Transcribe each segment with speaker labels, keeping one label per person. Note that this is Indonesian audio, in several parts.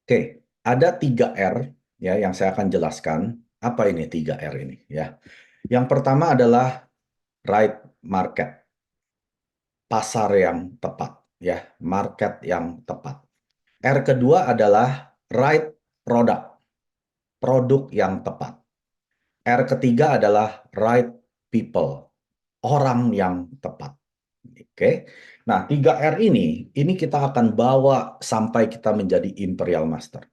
Speaker 1: Oke, ada 3R ya yang saya akan jelaskan. Apa ini 3R ini ya? Yang pertama adalah right market, pasar yang tepat ya, market yang tepat. R kedua adalah right product, produk yang tepat. R ketiga adalah right people, orang yang tepat. Oke. Nah, 3R ini kita akan bawa sampai kita menjadi Imperial Master.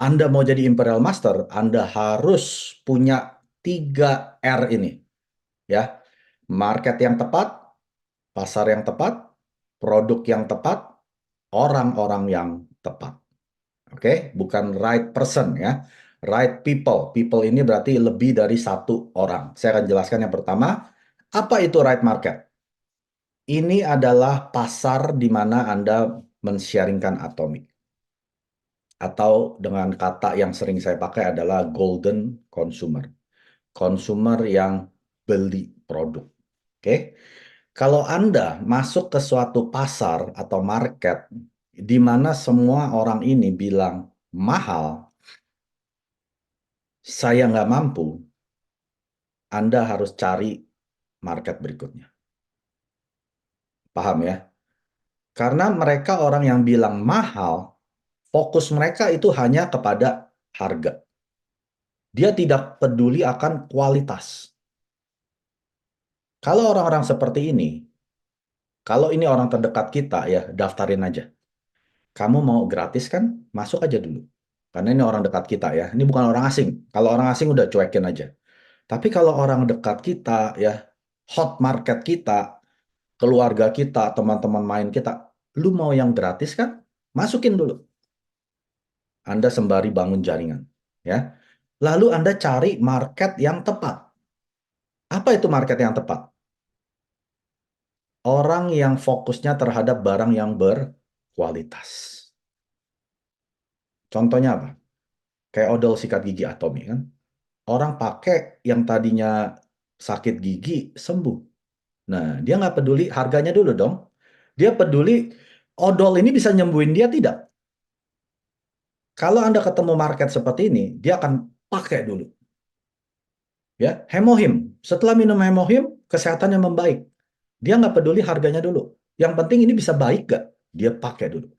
Speaker 1: Anda mau jadi Imperial Master, Anda harus punya 3R ini. Ya, market yang tepat, pasar yang tepat, produk yang tepat, orang-orang yang tepat. Oke, bukan right person ya. Right people. People ini berarti lebih dari satu orang. Saya akan jelaskan yang pertama, apa itu right market? Ini adalah pasar di mana Anda men-sharingkan Atomic. Atau dengan kata yang sering saya pakai adalah golden consumer. Consumer yang beli produk. Oke. Kalau Anda masuk ke suatu pasar atau market di mana semua orang ini bilang mahal, saya nggak mampu, Anda harus cari market berikutnya. Paham ya? Karena mereka orang yang bilang mahal, fokus mereka itu hanya kepada harga. Dia tidak peduli akan kualitas. Kalau orang-orang seperti ini, kalau ini orang terdekat kita ya, daftarin aja. Kamu mau gratis kan? Masuk aja dulu. Karena ini orang dekat kita ya. Ini bukan orang asing. Kalau orang asing udah cuekin aja. Tapi kalau orang dekat kita ya, hot market kita, keluarga kita, teman-teman main kita, lu mau yang gratis kan? Masukin dulu. Anda sembari bangun jaringan. Ya. Lalu Anda cari market yang tepat. Apa itu market yang tepat? Orang yang fokusnya terhadap barang yang berkualitas. Contohnya apa? Kayak odol sikat gigi Atomi kan. Orang pakai yang tadinya sakit gigi sembuh. Nah, dia nggak peduli harganya dulu dong. Dia peduli odol ini bisa nyembuhin dia tidak. Kalau Anda ketemu market seperti ini, dia akan pakai dulu. Ya, hemohim. Setelah minum hemohim, kesehatannya membaik. Dia nggak peduli harganya dulu. Yang penting ini bisa baik nggak? Dia pakai dulu.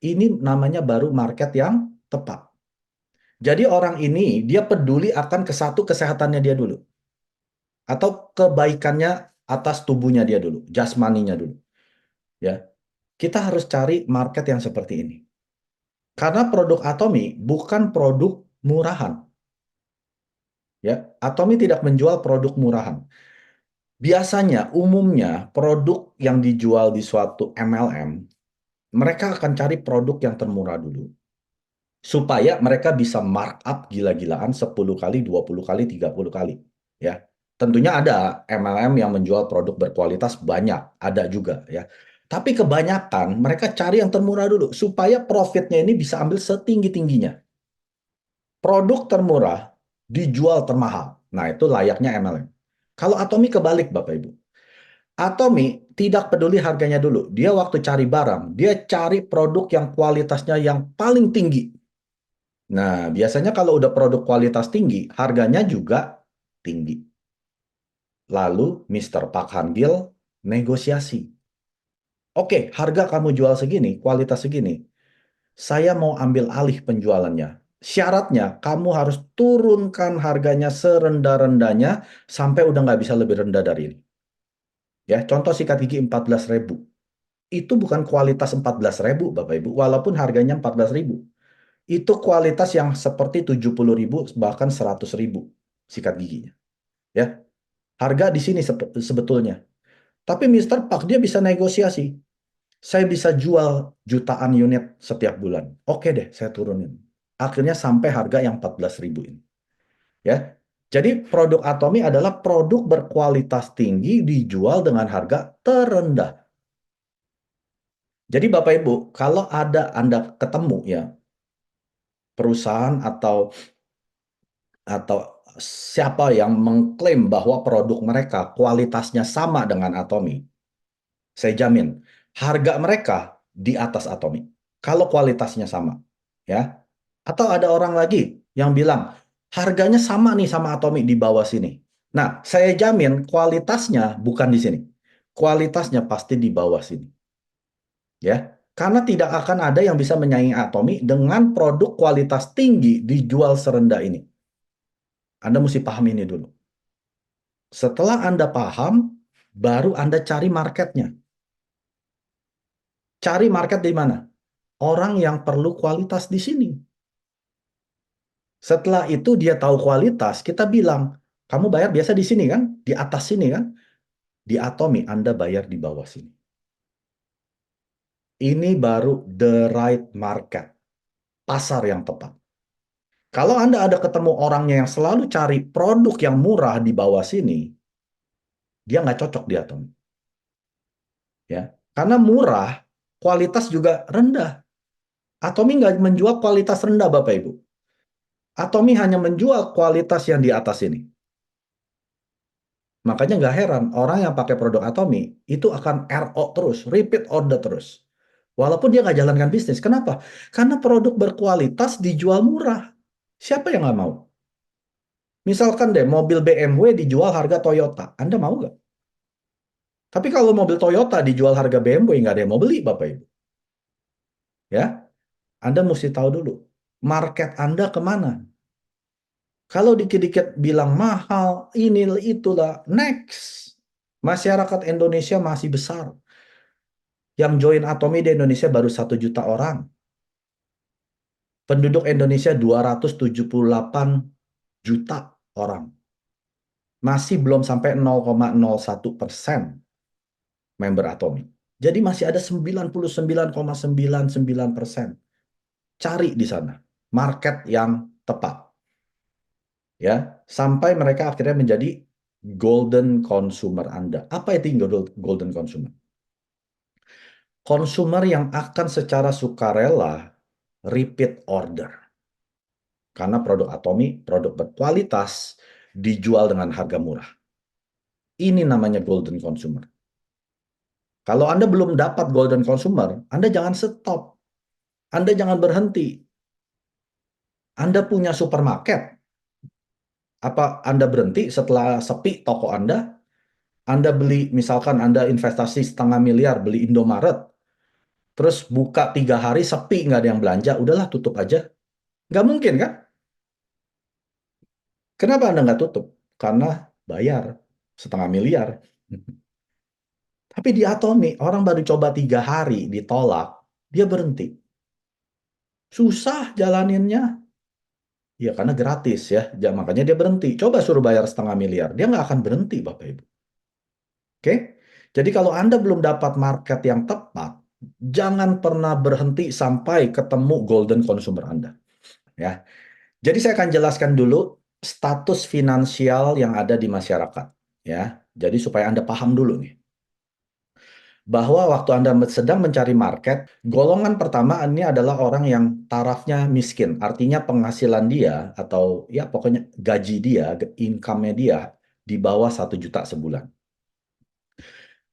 Speaker 1: Ini namanya baru market yang tepat. Jadi orang ini dia peduli akan kesehatannya dia dulu. Atau kebaikannya atas tubuhnya dia dulu, jasmaninya dulu. Ya, kita harus cari market yang seperti ini. Karena produk Atomi bukan produk murahan. Ya, Atomi tidak menjual produk murahan. Biasanya, umumnya produk yang dijual di suatu MLM, mereka akan cari produk yang termurah dulu. Supaya mereka bisa markup gila-gilaan 10 kali, 20 kali, 30 kali. Ya, tentunya ada MLM yang menjual produk berkualitas banyak, ada juga ya. Tapi kebanyakan mereka cari yang termurah dulu supaya profitnya ini bisa ambil setinggi-tingginya. Produk termurah dijual termahal. Nah, itu layaknya MLM. Kalau Atomi kebalik, Bapak Ibu. Atomi tidak peduli harganya dulu. Dia waktu cari barang, dia cari produk yang kualitasnya yang paling tinggi. Nah, biasanya kalau udah produk kualitas tinggi, harganya juga tinggi. Lalu Mr. Park Han Deal negosiasi. Oke, harga kamu jual segini, kualitas segini. Saya mau ambil alih penjualannya. Syaratnya kamu harus turunkan harganya serendah-rendahnya sampai udah nggak bisa lebih rendah dari ini. Ya, contoh sikat gigi 14.000. Itu bukan kualitas 14.000, Bapak Ibu, walaupun harganya 14.000. Itu kualitas yang seperti 70.000 bahkan 100.000 sikat giginya. Ya, harga di sini sebetulnya. Tapi Mister Park dia bisa negosiasi. Saya bisa jual jutaan unit setiap bulan. Oke deh, saya turunin. Akhirnya sampai harga yang 14.000 ini. Ya. Jadi produk Atomi adalah produk berkualitas tinggi dijual dengan harga terendah. Jadi Bapak Ibu, kalau ada Anda ketemu ya perusahaan atau siapa yang mengklaim bahwa produk mereka kualitasnya sama dengan Atomi, saya jamin harga mereka di atas Atomi. Kalau kualitasnya sama. ya. Atau ada orang lagi yang bilang harganya sama nih sama Atomic di bawah sini. Nah, saya jamin kualitasnya bukan di sini. Kualitasnya pasti di bawah sini, ya. Karena tidak akan ada yang bisa menyaingi Atomic dengan produk kualitas tinggi dijual serendah ini. Anda mesti paham ini dulu. Setelah Anda paham, baru Anda cari marketnya. Cari market di mana? Orang yang perlu kualitas di sini. Setelah itu dia tahu kualitas, kita bilang, kamu bayar biasa di sini kan? Di atas sini kan? Di Atomi Anda bayar di bawah sini. Ini baru the right market, pasar yang tepat. Kalau Anda ada ketemu orangnya yang selalu cari produk yang murah di bawah sini, dia nggak cocok di Atomi. Ya, karena murah, kualitas juga rendah. Atomi nggak menjual kualitas rendah, Bapak Ibu. Atomi hanya menjual kualitas yang di atas ini. Makanya nggak heran orang yang pakai produk Atomi itu akan RO terus, repeat order terus. Walaupun dia nggak jalankan bisnis. Kenapa? Karena produk berkualitas dijual murah. Siapa yang nggak mau? Misalkan deh mobil BMW dijual harga Toyota. Anda mau nggak? Tapi kalau mobil Toyota dijual harga BMW, nggak ada yang mau beli, Bapak Ibu. Ya, Anda mesti tahu dulu. Market Anda kemana? Kalau dikit-dikit bilang mahal, ini itulah, next. Masyarakat Indonesia masih besar. Yang join Atomi di Indonesia baru 1 juta orang. Penduduk Indonesia 278 juta orang. Masih belum sampai 0,01% member Atomi. Jadi masih ada 99,99%. Cari di sana market yang tepat. Ya, sampai mereka akhirnya menjadi golden consumer Anda. Apa itu golden consumer? Konsumer yang akan secara sukarela repeat order. Karena produk Atomi, produk berkualitas, dijual dengan harga murah. Ini namanya golden consumer. Kalau Anda belum dapat golden consumer, Anda jangan stop. Anda jangan berhenti. Anda punya supermarket. Apa Anda berhenti setelah sepi toko Anda? Anda beli, misalkan Anda investasi 500 miliar, beli Indomaret. Terus buka 3 hari, sepi, nggak ada yang belanja. Udahlah, tutup aja. Nggak mungkin, kan? Kenapa Anda nggak tutup? Karena bayar 500 miliar. Tapi di Atomi, orang baru coba 3 hari, ditolak, dia berhenti. Susah jalaninnya. Ya, karena gratis ya. Makanya dia berhenti. Coba suruh bayar 500 miliar. Dia nggak akan berhenti, Bapak Ibu. Oke? Jadi kalau Anda belum dapat market yang tepat, jangan pernah berhenti sampai ketemu golden consumer Anda. Ya. Jadi saya akan jelaskan dulu status finansial yang ada di masyarakat. Ya. Jadi supaya Anda paham dulu nih. Bahwa waktu Anda sedang mencari market, golongan pertama ini adalah orang yang tarafnya miskin. Artinya penghasilan dia atau ya pokoknya gaji dia, income-nya dia di bawah 1 juta sebulan.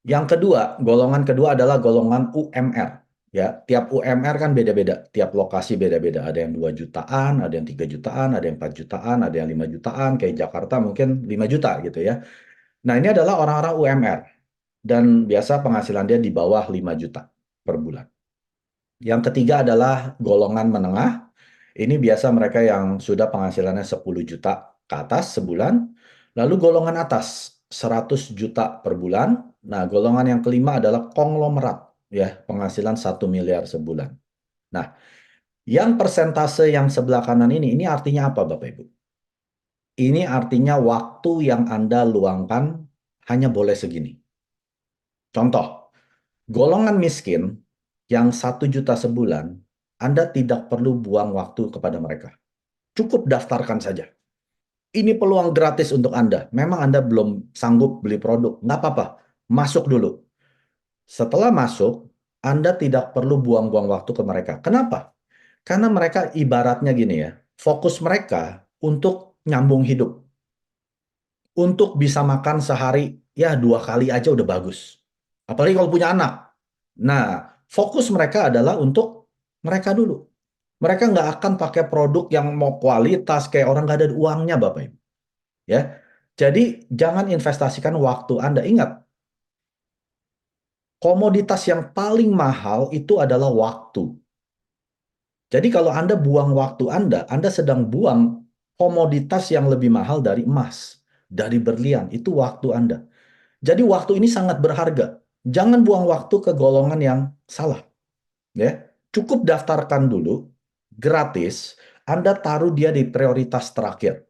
Speaker 1: Yang kedua, golongan kedua adalah golongan UMR. Ya, tiap UMR kan beda-beda, tiap lokasi beda-beda. Ada yang 2 jutaan, ada yang 3 jutaan, ada yang 4 jutaan, ada yang 5 jutaan, kayak Jakarta mungkin 5 juta gitu ya. Nah, ini adalah orang-orang UMR. Dan biasa penghasilan dia di bawah 5 juta per bulan. Yang ketiga adalah golongan menengah. Ini biasa mereka yang sudah penghasilannya 10 juta ke atas sebulan. Lalu golongan atas 100 juta per bulan. Nah, golongan yang kelima adalah konglomerat, ya, penghasilan 1 miliar sebulan. Nah, yang persentase yang sebelah kanan ini artinya apa, Bapak Ibu? Ini artinya waktu yang Anda luangkan hanya boleh segini. Contoh, golongan miskin yang 1 juta sebulan, Anda tidak perlu buang waktu kepada mereka. Cukup daftarkan saja. Ini peluang gratis untuk Anda. Memang Anda belum sanggup beli produk, nggak apa-apa. Masuk dulu. Setelah masuk, Anda tidak perlu buang-buang waktu ke mereka. Kenapa? Karena mereka ibaratnya gini ya, fokus mereka untuk nyambung hidup. Untuk bisa makan sehari, ya 2 kali aja udah bagus. Apalagi kalau punya anak. Nah, fokus mereka adalah untuk mereka dulu. Mereka nggak akan pakai produk yang mau kualitas kayak orang nggak ada uangnya, Bapak Ibu. Ya, jadi jangan investasikan waktu Anda. Ingat, komoditas yang paling mahal itu adalah waktu. Jadi kalau Anda buang waktu Anda sedang buang komoditas yang lebih mahal dari emas, dari berlian. Itu waktu Anda. Jadi waktu ini sangat berharga. Jangan buang waktu ke golongan yang salah. Ya, cukup daftarkan dulu, gratis. Anda taruh dia di prioritas terakhir.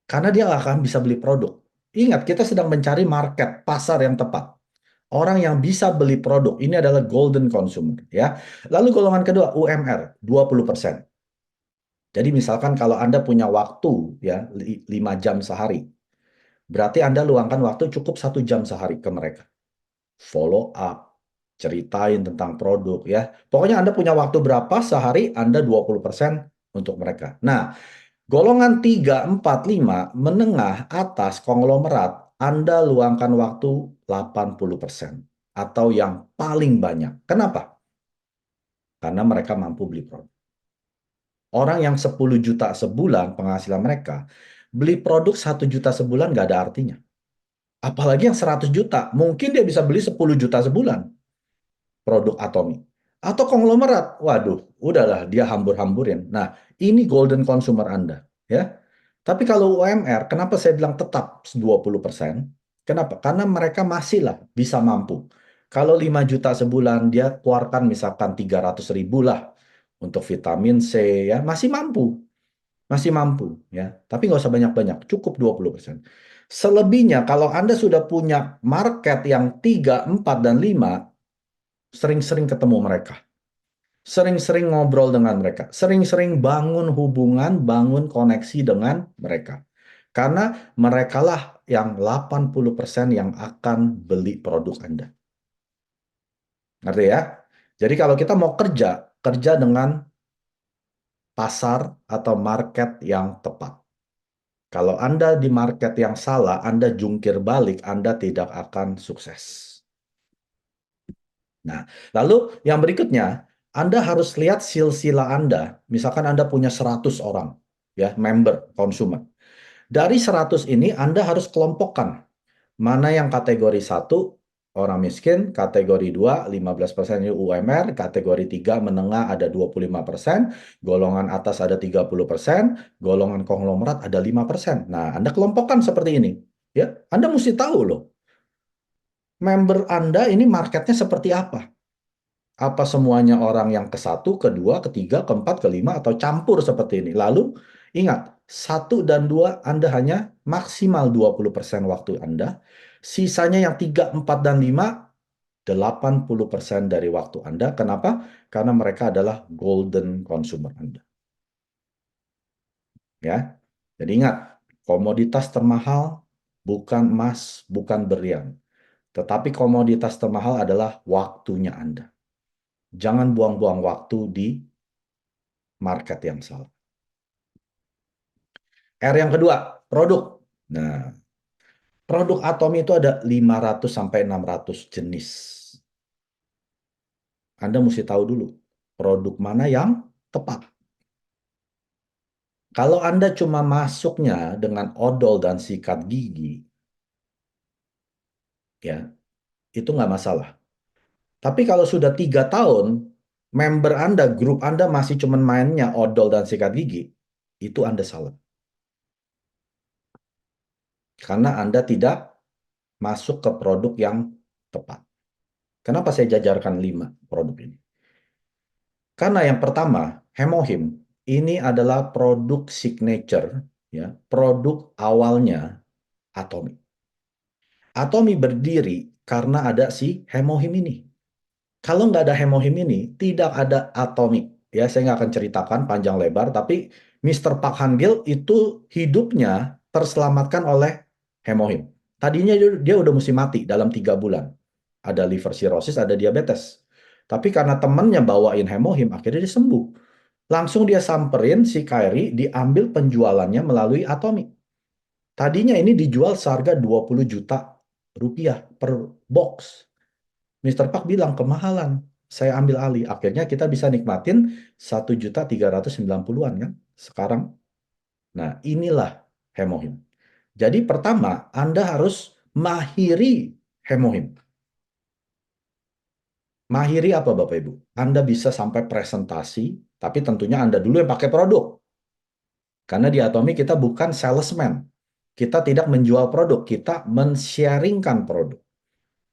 Speaker 1: Karena dia nggak akan bisa beli produk. Ingat, kita sedang mencari market, pasar yang tepat. Orang yang bisa beli produk. Ini adalah golden consumer. Ya. Lalu golongan kedua, UMR, 20%. Jadi misalkan kalau Anda punya waktu ya 5 jam sehari, berarti Anda luangkan waktu cukup 1 jam sehari ke mereka. Follow up, ceritain tentang produk ya. Pokoknya Anda punya waktu berapa sehari, Anda 20% untuk mereka. Nah, golongan 3, 4, 5, menengah, atas, konglomerat, Anda luangkan waktu 80% atau yang paling banyak. Kenapa? Karena mereka mampu beli produk. Orang yang 10 juta sebulan penghasilan mereka, beli produk 1 juta sebulan nggak ada artinya. Apalagi yang 100 juta, mungkin dia bisa beli 10 juta sebulan produk Atomi. Atau konglomerat, waduh, udahlah dia hambur-hamburin. Nah, ini golden consumer Anda. Ya. Tapi kalau UMR, kenapa saya bilang tetap 20%? Kenapa? Karena mereka masih lah bisa mampu. Kalau 5 juta sebulan, dia keluarkan misalkan 300 ribu lah untuk vitamin C, ya masih mampu. Masih mampu, ya. Tapi nggak usah banyak-banyak, cukup 20%. Selebihnya, kalau Anda sudah punya market yang 3, 4, dan 5, sering-sering ketemu mereka. Sering-sering ngobrol dengan mereka. Sering-sering bangun hubungan, bangun koneksi dengan mereka. Karena merekalah yang 80% yang akan beli produk Anda. Ngerti ya? Jadi kalau kita mau kerja, kerja dengan pasar atau market yang tepat. Kalau Anda di market yang salah, Anda jungkir balik, Anda tidak akan sukses. Nah, lalu yang berikutnya, Anda harus lihat silsilah Anda. Misalkan Anda punya 100 orang, ya, member, konsumen. Dari 100 ini, Anda harus kelompokkan. Mana yang kategori satu orang miskin, kategori 2 15% UMR, kategori 3 menengah ada 25%, golongan atas ada 30%, golongan konglomerat ada 5%. Nah, Anda kelompokkan seperti ini. Ya, Anda mesti tahu loh, member Anda ini marketnya seperti apa. Apa semuanya orang yang ke satu, kedua, ketiga, keempat, kelima, atau campur seperti ini. Lalu, ingat, satu dan dua Anda hanya maksimal 20% waktu Anda. Sisanya yang tiga, empat, dan lima, 80% dari waktu Anda. Kenapa? Karena mereka adalah golden consumer Anda. Ya, jadi ingat, komoditas termahal bukan emas, bukan berlian. Tetapi komoditas termahal adalah waktunya Anda. Jangan buang-buang waktu di market yang salah. R yang kedua, produk. Nah, produk Atomi itu ada 500 sampai 600 jenis. Anda mesti tahu dulu produk mana yang tepat. Kalau Anda cuma masuknya dengan odol dan sikat gigi, ya itu nggak masalah. Tapi kalau sudah 3 tahun, member Anda, grup Anda masih cuma mainnya odol dan sikat gigi, itu Anda salah. Karena Anda tidak masuk ke produk yang tepat. Kenapa saya jajarkan 5 produk ini? Karena yang pertama, Hemohim ini adalah produk signature, ya, produk awalnya Atomi. Atomi berdiri karena ada si Hemohim ini. Kalau nggak ada Hemohim ini, tidak ada Atomi. Ya, saya nggak akan ceritakan panjang lebar, tapi Mr. Park Han-gil itu hidupnya terselamatkan oleh Hemohim. Tadinya dia udah mesti mati dalam 3 bulan. Ada liver cirrhosis, ada diabetes. Tapi karena temennya bawain Hemohim, akhirnya dia sembuh. Langsung dia samperin si Kyrie, diambil penjualannya melalui Atomi. Tadinya ini dijual seharga 20 juta rupiah per box. Mr. Park bilang kemahalan. saya ambil alih. Akhirnya kita bisa nikmatin 1.390.000-an kan sekarang. Nah, inilah Hemohim. Jadi pertama, Anda harus mahiri Hemohim. Mahiri apa Bapak Ibu? Anda bisa sampai presentasi, tapi tentunya Anda dulu yang pakai produk. Karena di Atomi kita bukan salesman. Kita tidak menjual produk, kita men-sharingkan produk.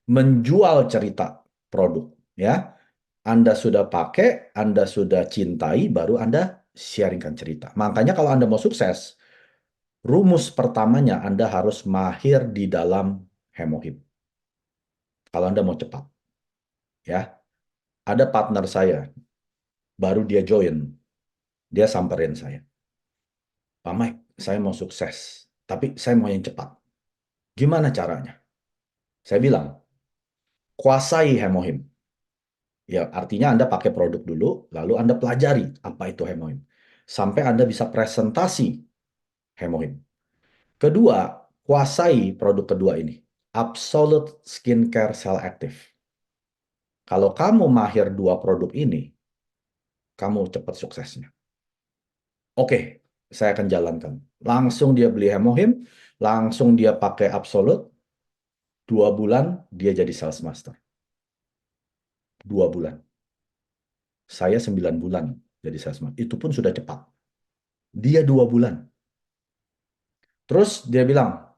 Speaker 1: Menjual cerita produk. Ya, Anda sudah pakai, Anda sudah cintai, baru Anda sharingkan cerita. Makanya kalau Anda mau sukses, rumus pertamanya Anda harus mahir di dalam Hemohim. Kalau Anda mau cepat. Ya, ada partner saya, baru dia join, dia samperin saya. Pak Mike, saya mau sukses, tapi saya mau yang cepat. Gimana caranya? Saya bilang, kuasai Hemohim. Ya, artinya Anda pakai produk dulu, lalu Anda pelajari apa itu Hemohim. Sampai Anda bisa presentasi Hemohim. Kedua, kuasai produk kedua ini. Absolute Skincare Cell Active. Kalau kamu mahir dua produk ini, kamu cepat suksesnya. Oke, saya akan jalankan. Langsung dia beli Hemohim, langsung dia pakai Absolute, 2 bulan dia jadi sales master. 2 bulan. Saya 9 bulan jadi sales master. Itu pun sudah cepat. Dia 2 bulan. Terus dia bilang,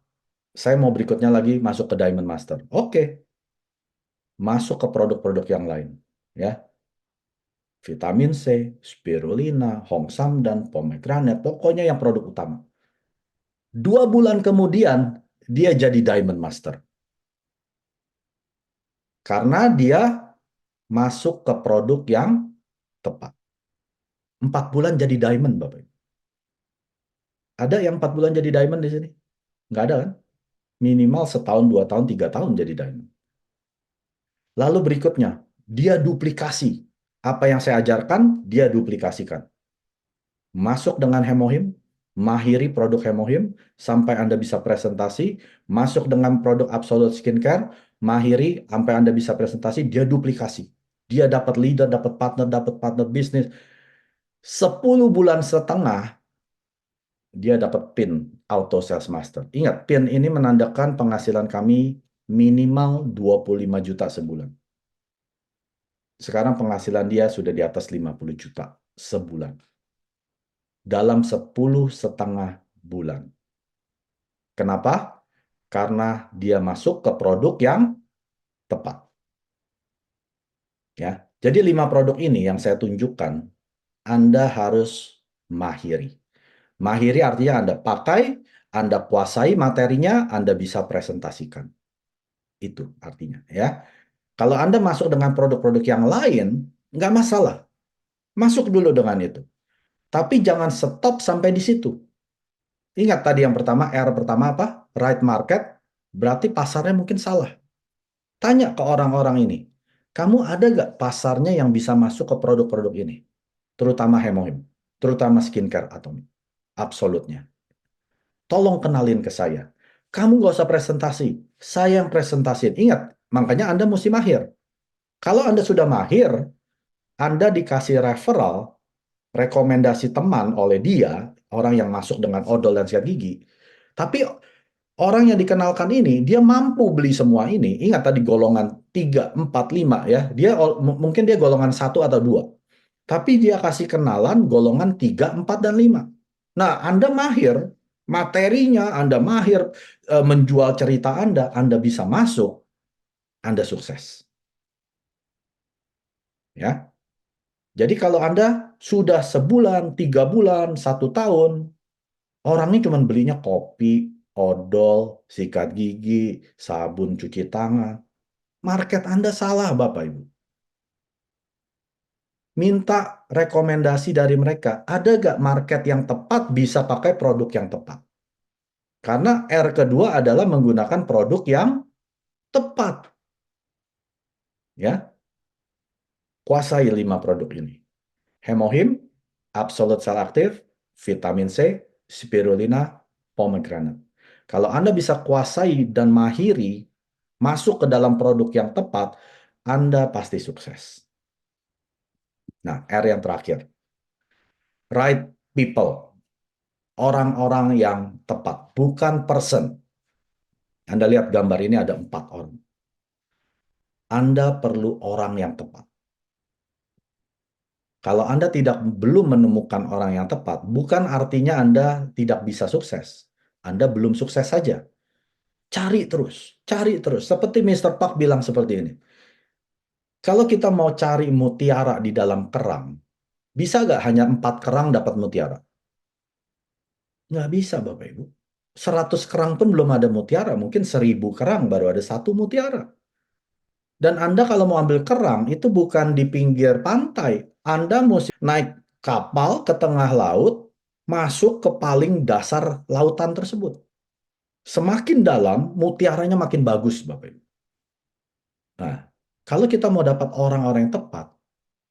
Speaker 1: saya mau berikutnya lagi masuk ke Diamond Master. Oke, masuk ke produk-produk yang lain. Ya, vitamin C, spirulina, hongsam, dan pomegranate. Pokoknya yang produk utama. 2 bulan kemudian, dia jadi Diamond Master. Karena dia masuk ke produk yang tepat. 4 bulan jadi Diamond, Bapak. Ada yang 4 bulan jadi Diamond di sini? Nggak ada kan? Minimal setahun, 2 tahun, 3 tahun jadi Diamond. Lalu berikutnya, dia duplikasi. Apa yang saya ajarkan, dia duplikasikan. Masuk dengan Hemohim, mahiri produk Hemohim, sampai Anda bisa presentasi, masuk dengan produk Absolute Skincare, mahiri, sampai Anda bisa presentasi, dia duplikasi. Dia dapat leader, dapat partner bisnis. 10 bulan setengah, dia dapat PIN, Auto Sales Master. Ingat, PIN ini menandakan penghasilan kami minimal 25 juta sebulan. Sekarang penghasilan dia sudah di atas 50 juta sebulan. Dalam 10,5 bulan. Kenapa? Karena dia masuk ke produk yang tepat. Ya, jadi 5 produk ini yang saya tunjukkan, Anda harus mahiri. Mahiri artinya Anda pakai, Anda kuasai materinya, Anda bisa presentasikan. Itu artinya. Ya, kalau Anda masuk dengan produk-produk yang lain, nggak masalah. Masuk dulu dengan itu. Tapi jangan stop sampai di situ. Ingat tadi yang pertama, R pertama apa? Right market, berarti pasarnya mungkin salah. Tanya ke orang-orang ini, kamu ada nggak pasarnya yang bisa masuk ke produk-produk ini? Terutama Hemohim, terutama skincare Atomi. Absolutnya. Tolong kenalin ke saya. Kamu nggak usah presentasi, saya yang presentasiin. Ingat, makanya Anda mesti mahir. Kalau Anda sudah mahir, Anda dikasih referral, rekomendasi teman oleh dia, orang yang masuk dengan odol dan sikat gigi. Tapi orang yang dikenalkan ini, dia mampu beli semua ini. Ingat tadi golongan 3, 4, 5 ya. Mungkin dia golongan 1 atau 2. Tapi dia kasih kenalan golongan 3, 4, dan 5. Nah, Anda mahir, materinya Anda mahir, menjual cerita Anda bisa masuk, Anda sukses. Ya. Jadi kalau Anda sudah sebulan, 3 bulan, 1 tahun, orangnya cuma belinya kopi, odol, sikat gigi, sabun cuci tangan. Market Anda salah, Bapak Ibu. Minta rekomendasi dari mereka. Ada nggak market yang tepat bisa pakai produk yang tepat? Karena R kedua adalah menggunakan produk yang tepat. Ya, kuasai 5 produk ini. Hemohim, Absolute Cell Active, vitamin C, spirulina, pomegranate. Kalau Anda bisa kuasai dan mahiri, masuk ke dalam produk yang tepat, Anda pasti sukses. Nah, R yang terakhir, right people, orang-orang yang tepat, bukan person. Anda lihat gambar ini ada 4 orang. Anda perlu orang yang tepat. Kalau Anda belum menemukan orang yang tepat, bukan artinya Anda tidak bisa sukses. Anda belum sukses saja. Cari terus, cari terus. Seperti Mr. Park bilang seperti ini. Kalau kita mau cari mutiara di dalam kerang, bisa nggak hanya 4 kerang dapat mutiara? Nggak bisa, Bapak Ibu. 100 kerang pun belum ada mutiara. Mungkin 1000 kerang baru ada satu mutiara. Dan Anda kalau mau ambil kerang, itu bukan di pinggir pantai. Anda mesti naik kapal ke tengah laut, masuk ke paling dasar lautan tersebut. Semakin dalam, mutiaranya makin bagus, Bapak Ibu. Nah, kalau kita mau dapat orang-orang yang tepat,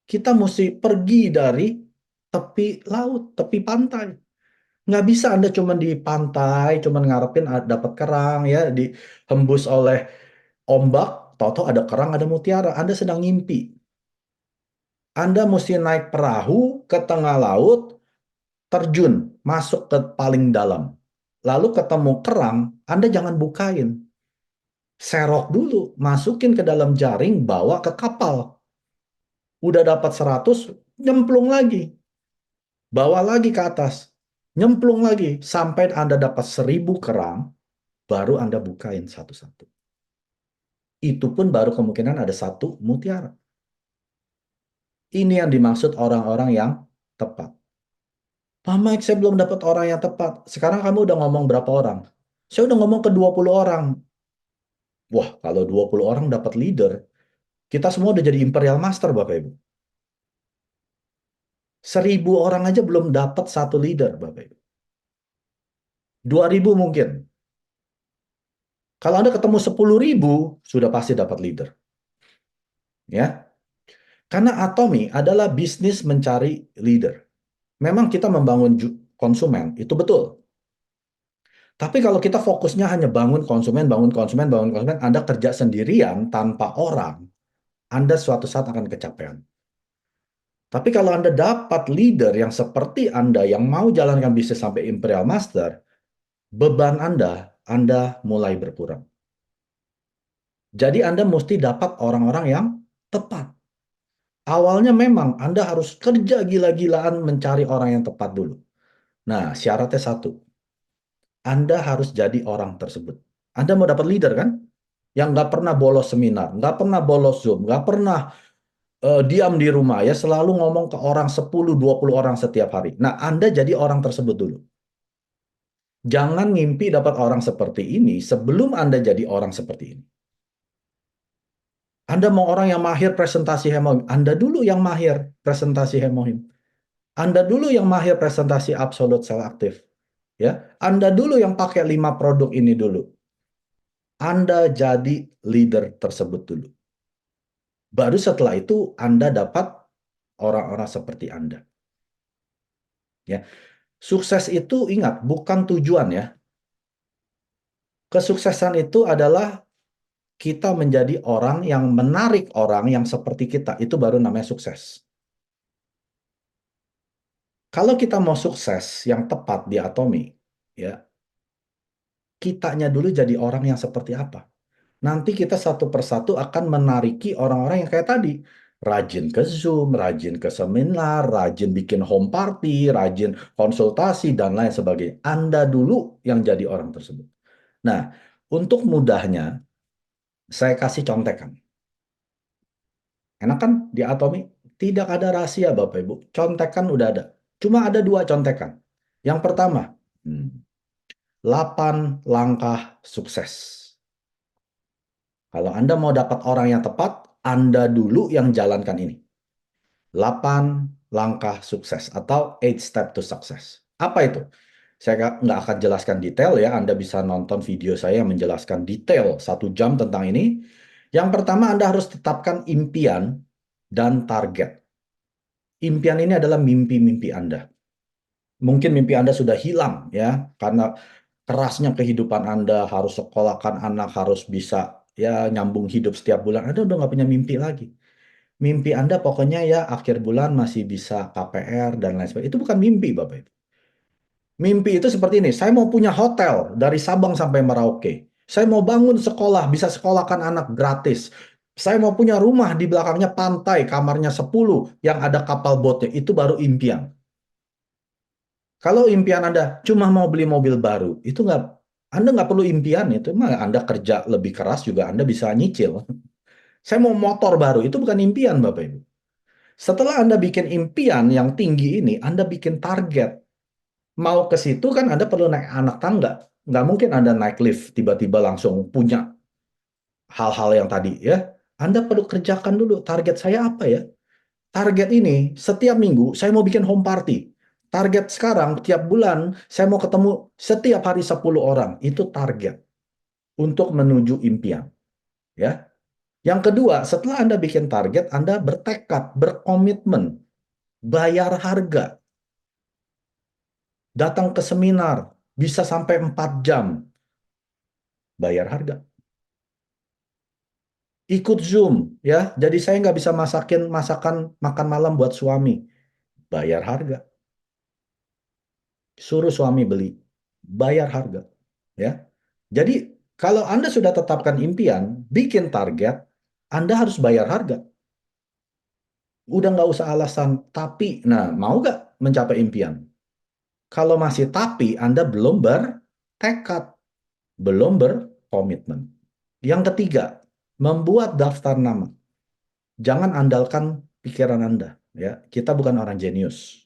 Speaker 1: kita mesti pergi dari tepi laut, tepi pantai. Nggak bisa Anda cuma di pantai, cuma ngarepin dapat kerang, ya, dihembus oleh ombak, tahu-tahu ada kerang, ada mutiara. Anda sedang ngimpi. Anda mesti naik perahu ke tengah laut, terjun, masuk ke paling dalam. Lalu ketemu kerang, Anda jangan bukain. Serok dulu, masukin ke dalam jaring, bawa ke kapal. Udah dapat 100, nyemplung lagi. Bawa lagi ke atas. Nyemplung lagi. Sampai Anda dapat 1000 kerang, baru Anda bukain satu-satu. Itu pun baru kemungkinan ada satu mutiara. Ini yang dimaksud orang-orang yang tepat. Pak Mike, saya belum dapat orang yang tepat. Sekarang kamu udah ngomong berapa orang? Saya udah ngomong ke 20 orang. Wah, kalau 20 orang dapat leader, kita semua udah jadi Imperial Master, Bapak Ibu. 1000 orang aja belum dapat satu leader, Bapak Ibu. 2000 mungkin. Kalau Anda ketemu 10.000, sudah pasti dapat leader. Ya, karena Atomy adalah bisnis mencari leader. Memang kita membangun konsumen, itu betul. Tapi kalau kita fokusnya hanya bangun konsumen, bangun konsumen, bangun konsumen, Anda kerja sendirian tanpa orang, Anda suatu saat akan kecapean. Tapi kalau Anda dapat leader yang seperti Anda, yang mau jalankan bisnis sampai Imperial Master, beban Anda mulai berkurang. Jadi Anda mesti dapat orang-orang yang tepat. Awalnya memang Anda harus kerja gila-gilaan mencari orang yang tepat dulu. Nah, syaratnya satu. Anda harus jadi orang tersebut. Anda mau dapat leader kan? Yang nggak pernah bolos seminar, nggak pernah bolos Zoom, nggak pernah diam di rumah, ya, selalu ngomong ke orang 10-20 orang setiap hari. Nah, Anda jadi orang tersebut dulu. Jangan ngimpi dapat orang seperti ini sebelum Anda jadi orang seperti ini. Anda mau orang yang mahir presentasi hemohim, Anda dulu yang mahir presentasi hemohim. Anda dulu yang mahir presentasi absolute cell active. Ya, Anda dulu yang pakai 5 produk ini dulu. Anda jadi leader tersebut dulu. Baru setelah itu Anda dapat orang-orang seperti Anda. Ya, sukses itu ingat bukan tujuan, ya. Kesuksesan itu adalah kita menjadi orang yang menarik orang yang seperti kita. Itu baru namanya sukses. Kalau kita mau sukses yang tepat di Atomy, ya, kitanya dulu jadi orang yang seperti apa. Nanti kita satu persatu akan menariki orang-orang yang kayak tadi. Rajin ke Zoom, rajin ke seminar, rajin bikin home party, rajin konsultasi, dan lain sebagainya. Anda dulu yang jadi orang tersebut. Nah, untuk mudahnya, saya kasih contekan. Enak kan di Atomy? Tidak ada rahasia, Bapak Ibu. Contekan udah ada. Cuma ada 2 contekan. Yang pertama, 8 langkah sukses. Kalau Anda mau dapat orang yang tepat, Anda dulu yang jalankan ini. 8 langkah sukses atau 8 step to success. Apa itu? Saya nggak akan jelaskan detail, ya. Anda bisa nonton video saya yang menjelaskan detail 1 jam tentang ini. Yang pertama, Anda harus tetapkan impian dan target. Impian ini adalah mimpi-mimpi Anda. Mungkin mimpi Anda sudah hilang, ya, karena kerasnya kehidupan Anda, harus sekolahkan anak, harus bisa, ya, nyambung hidup setiap bulan. Anda udah nggak punya mimpi lagi. Mimpi Anda pokoknya ya akhir bulan masih bisa KPR dan lain sebagainya. Itu bukan mimpi, Bapak Ibu. Mimpi itu seperti ini, saya mau punya hotel dari Sabang sampai Merauke. Saya mau bangun sekolah, bisa sekolahkan anak gratis. Saya mau punya rumah di belakangnya pantai, kamarnya 10, yang ada kapal botnya. Itu baru impian. Kalau impian Anda cuma mau beli mobil baru, itu nggak, Anda nggak perlu impian itu. Mah Anda kerja lebih keras juga Anda bisa nyicil. Saya mau motor baru, itu bukan impian Bapak Ibu. Setelah Anda bikin impian yang tinggi ini, Anda bikin target. Mau ke situ kan Anda perlu naik anak tangga. Nggak mungkin Anda naik lift tiba-tiba langsung punya hal-hal yang tadi ya. Anda perlu kerjakan dulu target saya apa ya. Target ini setiap minggu saya mau bikin home party. Target sekarang tiap bulan saya mau ketemu setiap hari 10 orang. Itu target untuk menuju impian ya. Yang kedua, setelah Anda bikin target, Anda bertekad, berkomitmen, bayar harga, datang ke seminar, bisa sampai 4 jam, bayar harga. Ikut Zoom ya. Jadi saya nggak bisa masakin masakan makan malam buat suami. Bayar harga. Suruh suami beli. Bayar harga. Ya. Jadi kalau Anda sudah tetapkan impian, bikin target, Anda harus bayar harga. Udah nggak usah alasan tapi. Nah, mau nggak mencapai impian? Kalau masih tapi, Anda belum bertekad, belum berkomitmen. Yang ketiga, membuat daftar nama. Jangan andalkan pikiran Anda. Ya, kita bukan orang jenius.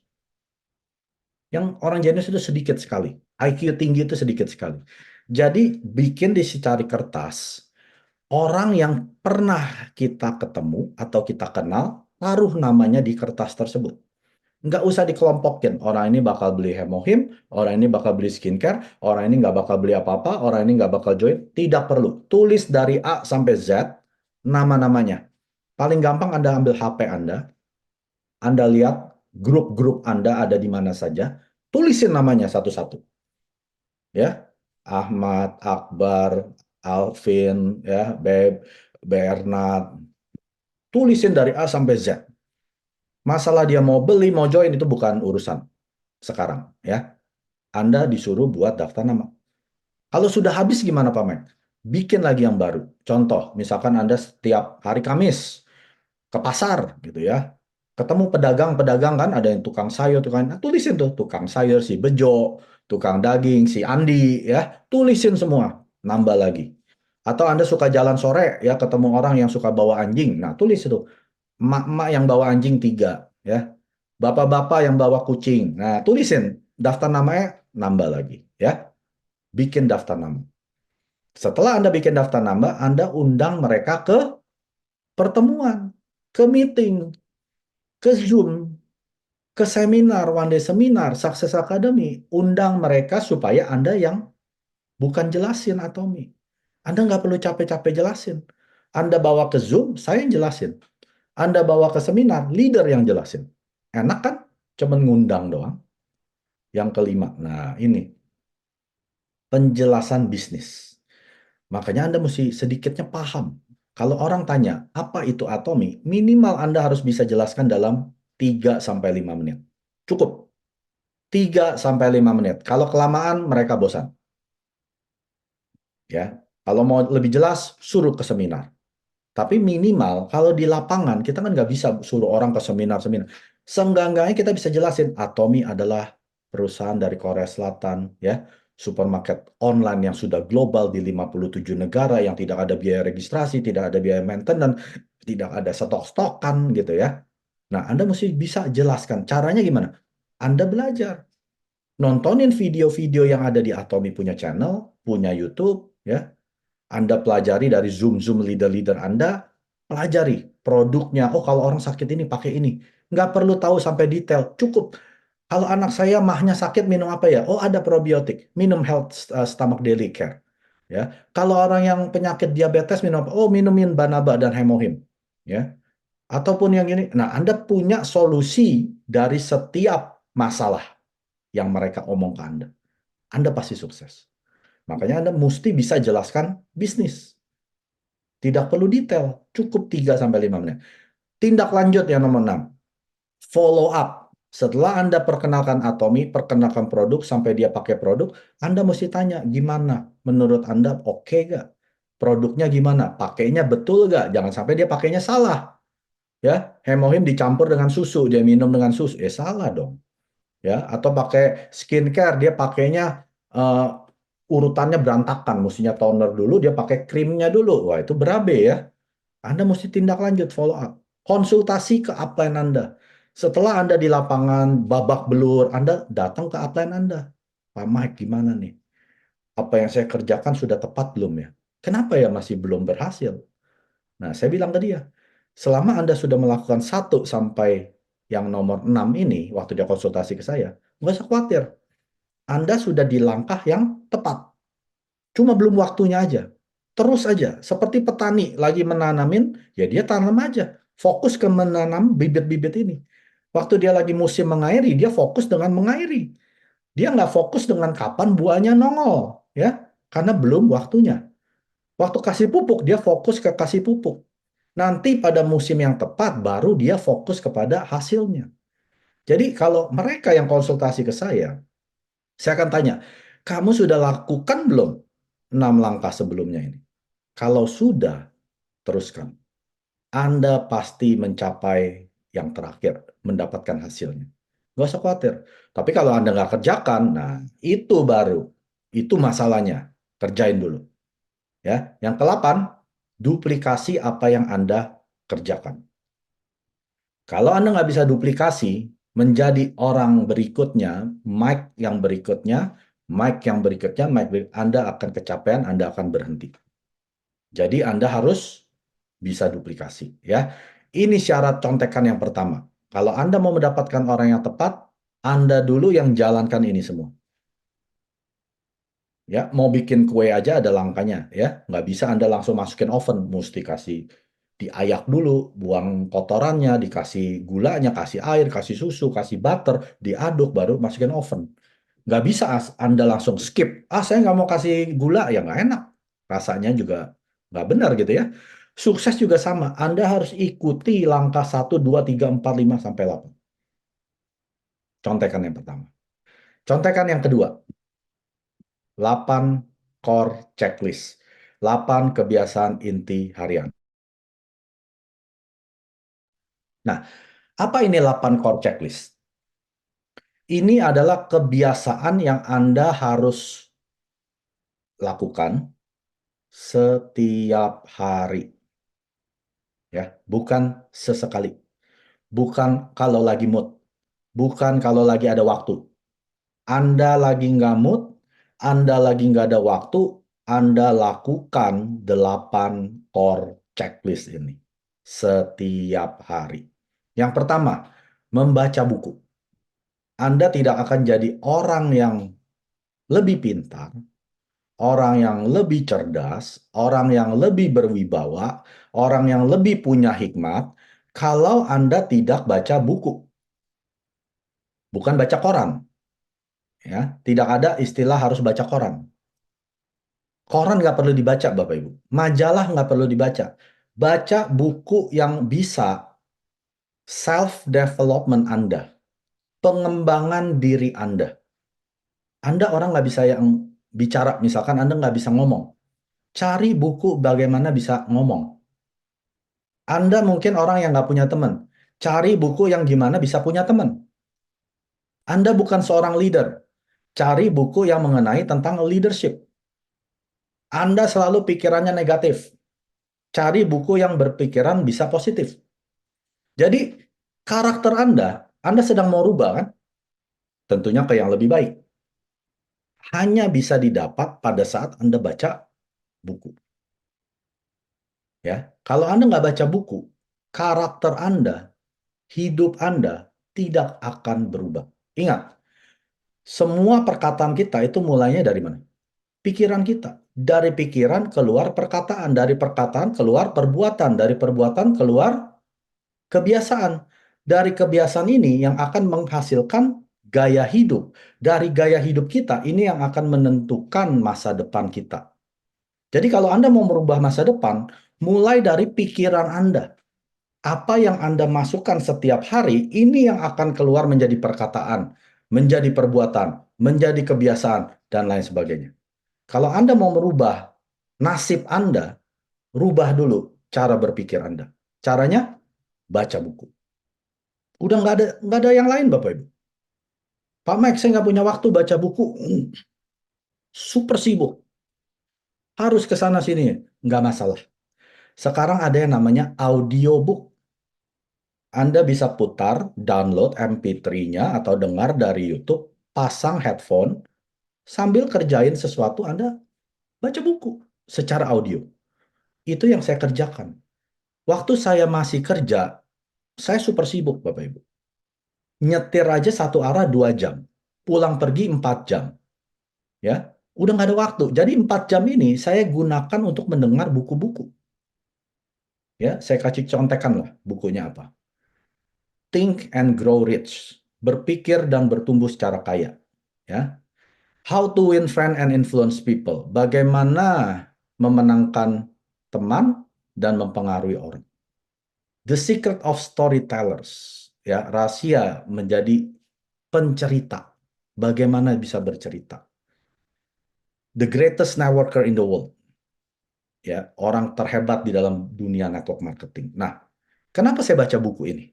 Speaker 1: Yang orang jenius itu sedikit sekali. IQ tinggi itu sedikit sekali. Jadi bikin di secari kertas orang yang pernah kita ketemu atau kita kenal, taruh namanya di kertas tersebut. Nggak usah dikelompokin. Orang ini bakal beli hemohim, orang ini bakal beli skincare, orang ini nggak bakal beli apa-apa, orang ini nggak bakal join. Tidak perlu. Tulis dari A sampai Z nama-namanya. Paling gampang Anda ambil HP Anda lihat grup-grup Anda ada di mana saja, tulisin namanya satu-satu. Ya, Ahmad, Akbar, Alvin, ya, Bernard, tulisin dari A sampai Z. Masalah dia mau beli, mau join itu bukan urusan sekarang, ya. Anda disuruh buat daftar nama. Kalau sudah habis gimana Pak Mek? Bikin lagi yang baru. Contoh, misalkan Anda setiap hari Kamis ke pasar gitu ya. Ketemu pedagang-pedagang kan ada yang tukang sayur, tukang nah, tulisin tuh tukang sayur si Bejo, tukang daging si Andi ya, tulisin semua, nambah lagi. Atau Anda suka jalan sore ya ketemu orang yang suka bawa anjing. Nah, tulis itu emak-emak yang bawa anjing 3 ya. Bapak-bapak yang bawa kucing. Nah, tulisin daftar namanya nambah lagi ya. Bikin daftar nama. Setelah Anda bikin daftar nama, Anda undang mereka ke pertemuan, ke meeting, ke Zoom, ke seminar, one day seminar, Success Academy, undang mereka supaya Anda yang bukan jelasin Atomi. Anda nggak perlu capek-capek jelasin. Anda bawa ke Zoom, saya yang jelasin. Anda bawa ke seminar, leader yang jelasin. Enak kan? Cuman ngundang doang. Yang kelima, nah ini penjelasan bisnis. Makanya Anda mesti sedikitnya paham. Kalau orang tanya, apa itu Atomi? Minimal Anda harus bisa jelaskan dalam 3 sampai 5 menit. Cukup. 3 sampai 5 menit. Kalau kelamaan, mereka bosan. Ya, kalau mau lebih jelas, suruh ke seminar. Tapi minimal, kalau di lapangan, kita kan nggak bisa suruh orang ke seminar-seminar. Seenggak-enggaknya kita bisa jelasin, Atomi adalah perusahaan dari Korea Selatan, ya, supermarket online yang sudah global di 57 negara, yang tidak ada biaya registrasi, tidak ada biaya maintenance, tidak ada stok-stokan, gitu ya. Nah, Anda mesti bisa jelaskan. Caranya gimana? Anda belajar. Nontonin video-video yang ada di Atomi punya channel, punya YouTube, ya. Anda pelajari dari Zoom-Zoom leader-leader Anda, pelajari produknya. Oh, kalau orang sakit ini pakai ini. Nggak perlu tahu sampai detail, cukup. Kalau anak saya mahnya sakit minum apa ya? Oh, ada probiotik, minum health stomach daily care. Ya, kalau orang yang penyakit diabetes minum apa? Oh, minumin Banaba dan Hemohim. Ya, ataupun yang ini. Nah, Anda punya solusi dari setiap masalah yang mereka omong ke Anda. Anda pasti sukses. Makanya Anda mesti bisa jelaskan bisnis. Tidak perlu detail, cukup 3 sampai 5 menit. Tindak lanjut yang nomor 6, follow up. Setelah Anda perkenalkan Atomy, perkenalkan produk sampai dia pakai produk, Anda mesti tanya, gimana? Menurut Anda oke nggak? Produknya gimana? Pakainya betul nggak? Jangan sampai dia pakainya salah. Ya, hemohim dicampur dengan susu, dia minum dengan susu. Salah dong. Ya, atau pakai skincare, dia pakainya urutannya berantakan. Mestinya toner dulu, dia pakai krimnya dulu. Wah, itu berabe ya. Anda mesti tindak lanjut, follow up. Konsultasi ke upline Anda. Setelah Anda di lapangan babak belur, Anda datang ke upline Anda. Pak Mike, gimana nih? Apa yang saya kerjakan sudah tepat belum ya? Kenapa ya masih belum berhasil? Nah, saya bilang ke dia, selama Anda sudah melakukan 1 sampai yang nomor 6 ini, waktu dia konsultasi ke saya, nggak usah khawatir. Anda sudah di langkah yang tepat. Cuma belum waktunya aja. Terus aja, seperti petani lagi menanamin, ya dia tanam aja. Fokus ke menanam bibit-bibit ini. Waktu dia lagi musim mengairi, dia fokus dengan mengairi. Dia nggak fokus dengan kapan buahnya nongol, ya, karena belum waktunya. Waktu kasih pupuk, dia fokus ke kasih pupuk. Nanti pada musim yang tepat, baru dia fokus kepada hasilnya. Jadi kalau mereka yang konsultasi ke saya akan tanya, kamu sudah lakukan belum 6 langkah sebelumnya ini? Kalau sudah, teruskan. Anda pasti mencapai yang terakhir, mendapatkan hasilnya. Nggak usah khawatir. Tapi kalau Anda nggak kerjakan, nah itu baru. Itu masalahnya. Kerjain dulu. Ya. Yang ke-8, duplikasi apa yang Anda kerjakan. Kalau Anda nggak bisa duplikasi, menjadi orang berikutnya, Mike yang berikutnya, Anda akan kecapean, Anda akan berhenti. Jadi Anda harus bisa duplikasi, ya. Ini syarat contekan yang pertama. Kalau Anda mau mendapatkan orang yang tepat, Anda dulu yang jalankan ini semua. Ya, mau bikin kue aja ada langkahnya, ya. Nggak bisa Anda langsung masukin oven, mesti kasih diayak dulu, buang kotorannya, dikasih gulanya, kasih air, kasih susu, kasih butter, diaduk, baru masukin oven. Nggak bisa Anda langsung skip. Saya nggak mau kasih gula, ya nggak enak. Rasanya juga nggak benar gitu ya. Sukses juga sama. Anda harus ikuti langkah 1, 2, 3, 4, 5, sampai 8. Contekan yang pertama. Contekan yang kedua. 8 core checklist. 8 kebiasaan inti harian. Nah, apa ini 8 core checklist? Ini adalah kebiasaan yang Anda harus lakukan setiap hari. Ya, bukan sesekali. Bukan kalau lagi mood. Bukan kalau lagi ada waktu. Anda lagi nggak mood, Anda lagi nggak ada waktu, Anda lakukan 8 core checklist ini setiap hari. Yang pertama, membaca buku. Anda tidak akan jadi orang yang lebih pintar, orang yang lebih cerdas, orang yang lebih berwibawa, orang yang lebih punya hikmat, kalau Anda tidak baca buku. Bukan baca koran. Ya, tidak ada istilah harus baca koran. Koran nggak perlu dibaca, Bapak Ibu. Majalah nggak perlu dibaca. Baca buku yang bisa self-development Anda. Pengembangan diri Anda. Anda orang nggak bisa yang bicara, misalkan Anda nggak bisa ngomong. Cari buku bagaimana bisa ngomong. Anda mungkin orang yang nggak punya teman. Cari buku yang gimana bisa punya teman. Anda bukan seorang leader. Cari buku yang mengenai tentang leadership. Anda selalu pikirannya negatif. Cari buku yang berpikiran bisa positif. Jadi, karakter Anda sedang mau rubah kan? Tentunya ke yang lebih baik. Hanya bisa didapat pada saat Anda baca buku. Ya, kalau Anda nggak baca buku, karakter Anda, hidup Anda tidak akan berubah. Ingat, semua perkataan kita itu mulainya dari mana? Pikiran kita. Dari pikiran keluar perkataan, dari perkataan keluar perbuatan, dari perbuatan keluar kebiasaan. Dari kebiasaan ini yang akan menghasilkan gaya hidup. Dari gaya hidup kita, ini yang akan menentukan masa depan kita. Jadi kalau Anda mau merubah masa depan, mulai dari pikiran Anda. Apa yang Anda masukkan setiap hari, ini yang akan keluar menjadi perkataan, menjadi perbuatan, menjadi kebiasaan, dan lain sebagainya. Kalau Anda mau merubah nasib Anda, rubah dulu cara berpikir Anda. Caranya, baca buku. Udah nggak ada yang lain, Bapak Ibu. Pak Mike, saya nggak punya waktu baca buku. Super sibuk. Harus ke sana sini. Nggak masalah. Sekarang ada yang namanya audiobook. Anda bisa putar, download MP3-nya atau dengar dari YouTube, pasang headphone, sambil kerjain sesuatu Anda baca buku secara audio. Itu yang saya kerjakan. Waktu saya masih kerja, saya super sibuk, Bapak Ibu. Nyetir aja satu arah 2 jam. Pulang pergi 4 jam. Ya, udah nggak ada waktu. Jadi 4 jam ini saya gunakan untuk mendengar buku-buku. Ya, saya kasih contekan lah bukunya apa. Think and Grow Rich. Berpikir dan bertumbuh secara kaya. Ya, How to Win Friend and Influence People. Bagaimana memenangkan teman dan mempengaruhi orang. The Secret of Storytellers. Ya, rahasia menjadi pencerita. Bagaimana bisa bercerita. The Greatest Networker in the World. Ya, orang terhebat di dalam dunia network marketing. Nah, kenapa saya baca buku ini?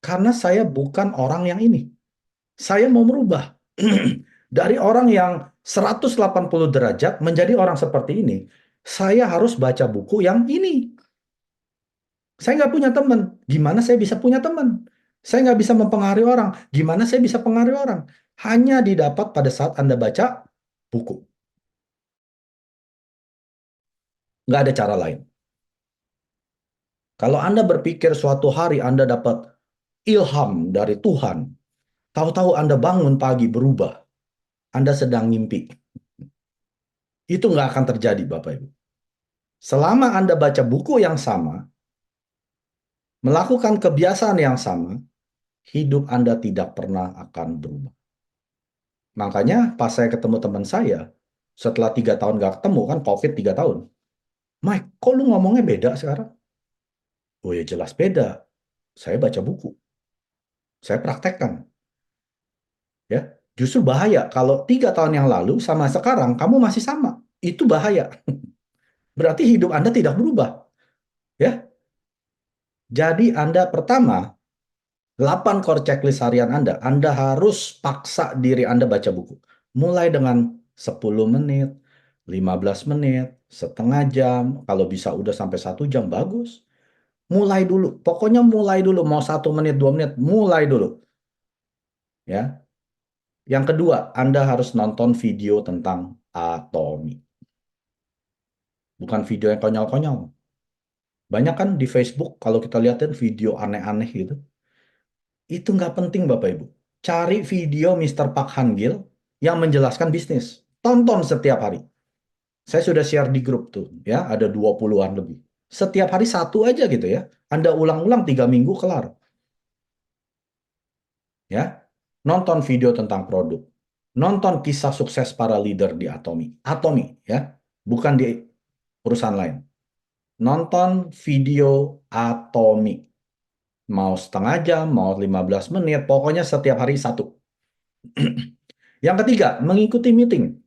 Speaker 1: Karena saya bukan orang yang ini. Saya mau merubah. Dari orang yang 180 derajat menjadi orang seperti ini. Saya harus baca buku yang ini. Saya nggak punya teman. Gimana saya bisa punya teman? Saya nggak bisa mempengaruhi orang. Gimana saya bisa pengaruhi orang? Hanya didapat pada saat Anda baca buku. Nggak ada cara lain. Kalau Anda berpikir suatu hari Anda dapat ilham dari Tuhan, tahu-tahu Anda bangun pagi berubah, Anda sedang mimpi. Itu nggak akan terjadi, Bapak Ibu. Selama Anda baca buku yang sama, melakukan kebiasaan yang sama, hidup Anda tidak pernah akan berubah. Makanya pas saya ketemu teman saya, setelah 3 tahun nggak ketemu, kan COVID 3 tahun. Mike, kok lu ngomongnya beda sekarang? Oh ya jelas beda. Saya baca buku. Saya praktekkan. Ya, justru bahaya kalau 3 tahun yang lalu sama sekarang kamu masih sama. Itu bahaya. Berarti hidup Anda tidak berubah. Ya, jadi Anda pertama 8 core checklist harian Anda harus paksa diri Anda baca buku. Mulai dengan 10 menit, 15 menit, setengah jam, kalau bisa udah sampai 1 jam, bagus. Mulai dulu, pokoknya mulai dulu, mau 1 menit, 2 menit, mulai dulu. Ya. Yang kedua, Anda harus nonton video tentang atomi. Bukan video yang konyol-konyol. Banyak kan di Facebook, kalau kita lihatin video aneh-aneh gitu. Itu nggak penting, Bapak Ibu. Cari video Mr. Park Han-gil yang menjelaskan bisnis. Tonton setiap hari. Saya sudah share di grup tuh, ya, ada 20-an lebih. Setiap hari satu aja gitu ya. Anda ulang-ulang 3 minggu kelar. Ya, nonton video tentang produk. Nonton kisah sukses para leader di Atomi. Atomi, ya, bukan di perusahaan lain. Nonton video Atomi. Mau setengah jam, mau 15 menit, pokoknya setiap hari satu. Yang ketiga, mengikuti meeting.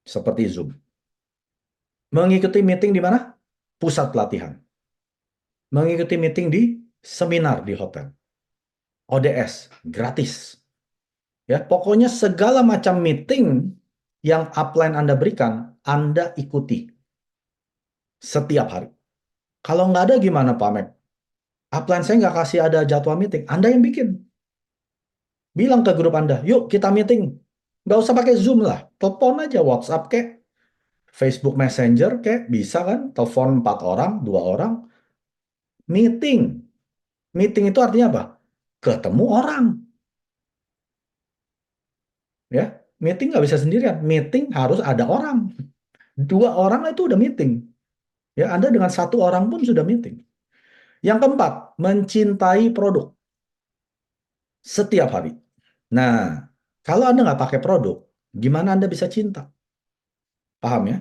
Speaker 1: Seperti Zoom. Mengikuti meeting di mana? Pusat pelatihan. Mengikuti meeting di seminar di hotel. ODS, gratis. Ya, pokoknya segala macam meeting yang upline Anda berikan, Anda ikuti setiap hari. Kalau nggak ada gimana Pak Mek? Upline saya nggak kasih ada jadwal meeting, Anda yang bikin. Bilang ke grup Anda, yuk kita meeting. Nggak usah pakai Zoom lah, telepon aja, WhatsApp kek, Facebook Messenger kek, bisa kan? Telepon 4 orang, 2 orang, meeting. Meeting itu artinya apa? Ketemu orang. Ya, meeting nggak bisa sendirian. Meeting harus ada orang. 2 orang itu udah meeting. Ya, Anda dengan 1 orang pun sudah meeting. Yang keempat, mencintai produk setiap hari. Nah, kalau Anda nggak pakai produk, gimana Anda bisa cinta? Paham ya?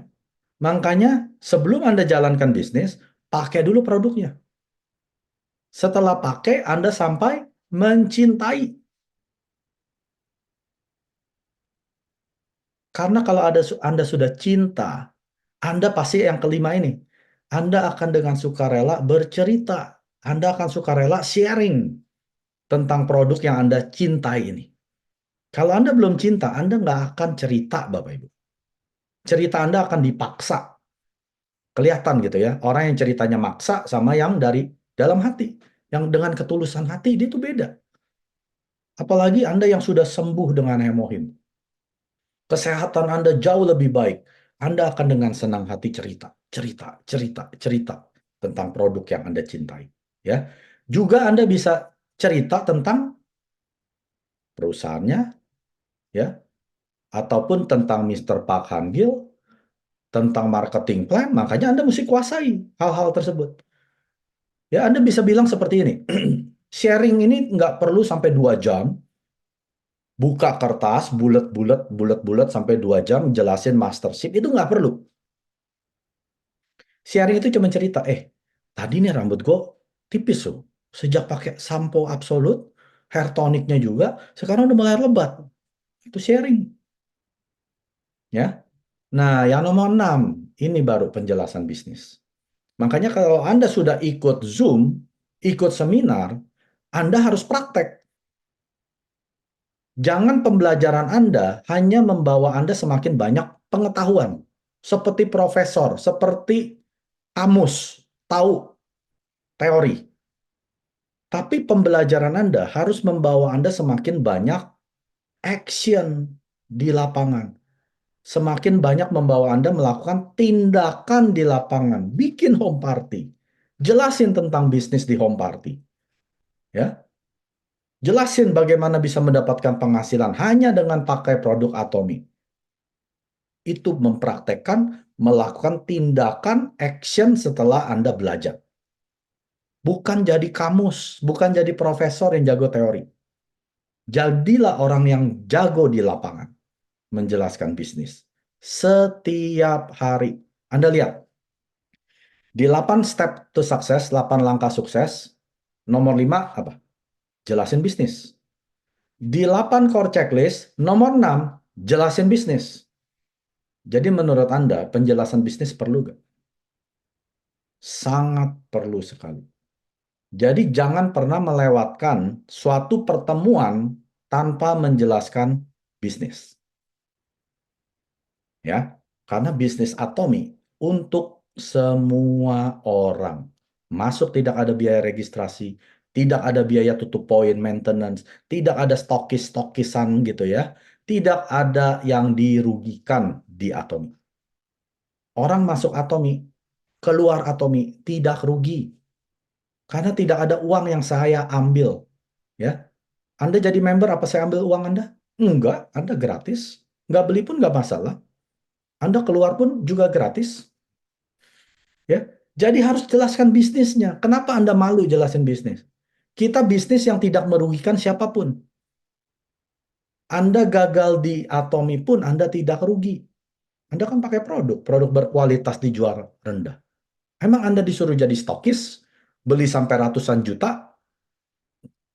Speaker 1: Makanya sebelum Anda jalankan bisnis, pakai dulu produknya. Setelah pakai, Anda sampai mencintai. Karena kalau Anda sudah cinta, Anda pasti yang kelima ini. Anda akan dengan sukarela bercerita. Anda akan sukarela sharing tentang produk yang Anda cintai ini. Kalau Anda belum cinta, Anda nggak akan cerita, Bapak Ibu. Cerita Anda akan dipaksa. Kelihatan gitu ya. Orang yang ceritanya maksa sama yang dari dalam hati. Yang dengan ketulusan hati, dia itu beda. Apalagi Anda yang sudah sembuh dengan hemohim. Kesehatan Anda jauh lebih baik. Anda akan dengan senang hati cerita, cerita, cerita, cerita tentang produk yang Anda cintai. Ya, juga Anda bisa cerita tentang perusahaannya, ya, ataupun tentang Mister Park Han-gil, tentang marketing plan. Makanya Anda mesti kuasai hal-hal tersebut. Ya, Anda bisa bilang seperti ini. Sharing ini nggak perlu sampai 2 jam. Buka kertas, bulat-bulat, bulat-bulat sampai 2 jam, jelasin mastership. Itu nggak perlu. Sharing itu cuma cerita, tadi nih rambut gue tipis loh. Sejak pakai sampo Absolut, hair tonicnya juga, sekarang udah mulai lebat. Itu sharing. Ya. Nah, yang nomor 6, ini baru penjelasan bisnis. Makanya kalau Anda sudah ikut Zoom, ikut seminar, Anda harus praktek. Jangan pembelajaran Anda hanya membawa Anda semakin banyak pengetahuan. Seperti profesor, seperti kamus, tahu teori. Tapi pembelajaran Anda harus membawa Anda semakin banyak action di lapangan. Semakin banyak membawa Anda melakukan tindakan di lapangan. Bikin home party. Jelasin tentang bisnis di home party. Ya, jelasin bagaimana bisa mendapatkan penghasilan hanya dengan pakai produk Atomi. Itu mempraktekkan, melakukan tindakan action setelah Anda belajar. Bukan jadi kamus, bukan jadi profesor yang jago teori. Jadilah orang yang jago di lapangan menjelaskan bisnis. Setiap hari. Anda lihat, di 8 step to success, 8 langkah sukses, nomor 5 apa? Jelasin bisnis. Di 8 core checklist, nomor 6, jelasin bisnis. Jadi menurut Anda, penjelasan bisnis perlu nggak? Sangat perlu sekali. Jadi jangan pernah melewatkan suatu pertemuan tanpa menjelaskan bisnis. Ya, karena bisnis Atomi untuk semua orang. Masuk tidak ada biaya registrasi, tidak ada biaya tutup poin maintenance, tidak ada stokis-stokisan gitu ya. Tidak ada yang dirugikan di Atomi. Orang masuk Atomi, keluar Atomi tidak rugi karena tidak ada uang yang saya ambil, ya. Anda jadi member apa saya ambil uang Anda? Enggak, Anda gratis. Nggak beli pun nggak masalah. Anda keluar pun juga gratis. Ya, jadi harus jelaskan bisnisnya. Kenapa Anda malu jelasin bisnis? Kita bisnis yang tidak merugikan siapapun. Anda gagal di Atomi pun Anda tidak rugi. Anda kan pakai produk berkualitas dijual rendah. Emang Anda disuruh jadi stokis, beli sampai ratusan juta?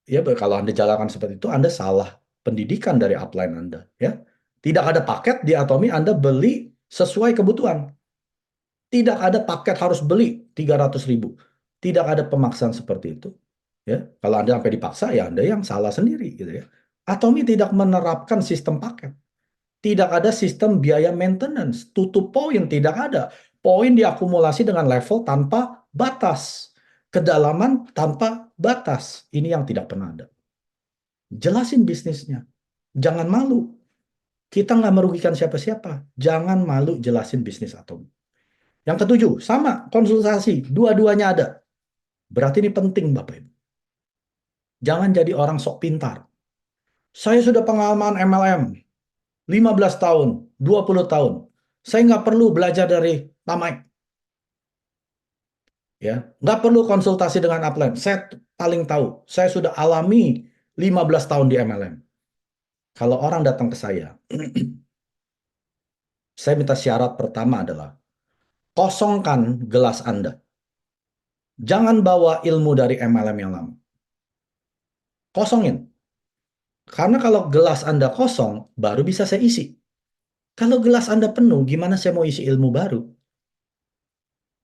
Speaker 1: Ya, kalau Anda jalankan seperti itu, Anda salah pendidikan dari upline Anda. Ya, tidak ada paket di Atomi, Anda beli sesuai kebutuhan. Tidak ada paket harus beli 300.000. Tidak ada pemaksaan seperti itu. Ya, kalau Anda sampai dipaksa, ya Anda yang salah sendiri, gitu ya. Atomi tidak menerapkan sistem paket. Tidak ada sistem biaya maintenance, tutup poin tidak ada. Poin diakumulasi dengan level tanpa batas, kedalaman tanpa batas. Ini yang tidak pernah ada. Jelasin bisnisnya, jangan malu. Kita nggak merugikan siapa-siapa. Jangan malu jelasin bisnis Atomi. Yang ketujuh, sama konsultasi, dua-duanya ada. Berarti ini penting Bapak Ibu. Jangan jadi orang sok pintar. Saya sudah pengalaman MLM 15 tahun, 20 tahun. Saya nggak perlu belajar dari Pak Mike. Ya, nggak perlu konsultasi dengan upline. Saya paling tahu. Saya sudah alami 15 tahun di MLM. Kalau orang datang ke saya, minta syarat pertama adalah kosongkan gelas Anda. Jangan bawa ilmu dari MLM yang lama. Kosongin. Karena kalau gelas Anda kosong, baru bisa saya isi. Kalau gelas Anda penuh, gimana saya mau isi ilmu baru?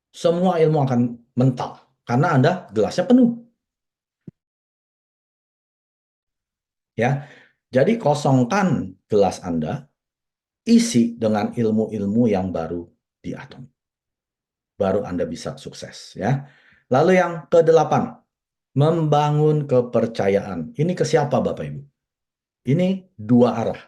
Speaker 1: Semua ilmu akan mental. Karena Anda gelasnya penuh. Ya, jadi kosongkan gelas Anda, isi dengan ilmu-ilmu yang baru di Atom. Baru Anda bisa sukses. Ya. Lalu yang kedelapan, membangun kepercayaan. Ini ke siapa Bapak Ibu? Ini dua arah.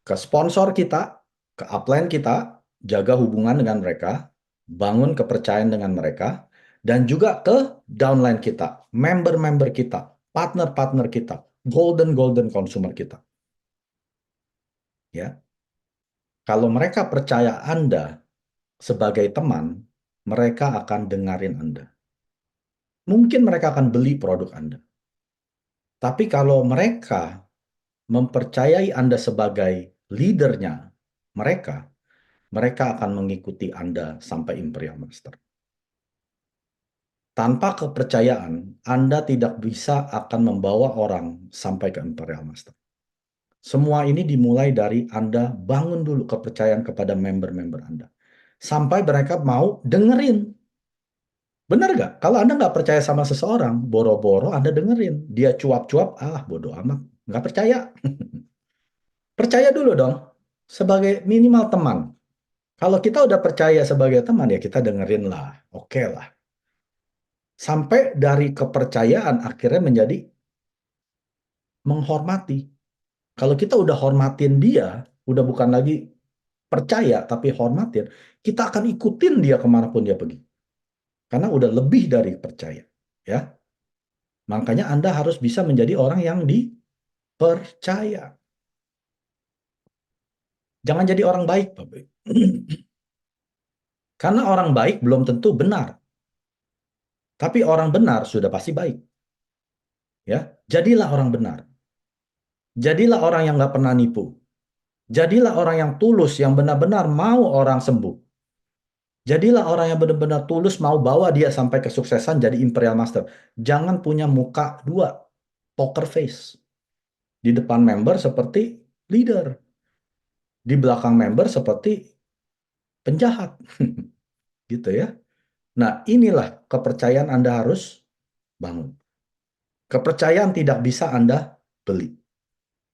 Speaker 1: Ke sponsor kita, ke upline kita, jaga hubungan dengan mereka, bangun kepercayaan dengan mereka, dan juga ke downline kita, member-member kita, partner-partner kita, golden consumer kita. Ya, kalau mereka percaya Anda sebagai teman, mereka akan dengarin Anda. Mungkin mereka akan beli produk Anda. Tapi kalau mereka mempercayai Anda sebagai leadernya mereka, mereka akan mengikuti Anda sampai Imperial Master. Tanpa kepercayaan, Anda tidak bisa akan membawa orang sampai ke Imperial Master. Semua ini dimulai dari Anda bangun dulu kepercayaan kepada member-member Anda. Sampai mereka mau dengerin. Benar nggak? Kalau Anda nggak percaya sama seseorang, boro-boro Anda dengerin. Dia cuap-cuap, bodo amat. Nggak percaya. Percaya dulu dong. Sebagai minimal teman. Kalau kita udah percaya sebagai teman, ya kita dengerin lah. Oke lah. Sampai dari kepercayaan akhirnya menjadi menghormati. Kalau kita udah hormatin dia, udah bukan lagi percaya, tapi hormatin, kita akan ikutin dia kemanapun dia pergi. Karena udah lebih dari percaya. Ya, makanya Anda harus bisa menjadi orang yang dipercaya. Jangan jadi orang baik, Bapak. Karena orang baik belum tentu benar. Tapi orang benar sudah pasti baik. Ya, jadilah orang benar. Jadilah orang yang nggak pernah nipu. Jadilah orang yang tulus, yang benar-benar mau orang sembuh. Jadilah orang yang benar-benar tulus mau bawa dia sampai kesuksesan jadi Imperial Master. Jangan punya muka dua, poker face. Di depan member seperti leader. Di belakang member seperti penjahat. Gitu ya. Nah, inilah kepercayaan Anda harus bangun. Kepercayaan tidak bisa Anda beli.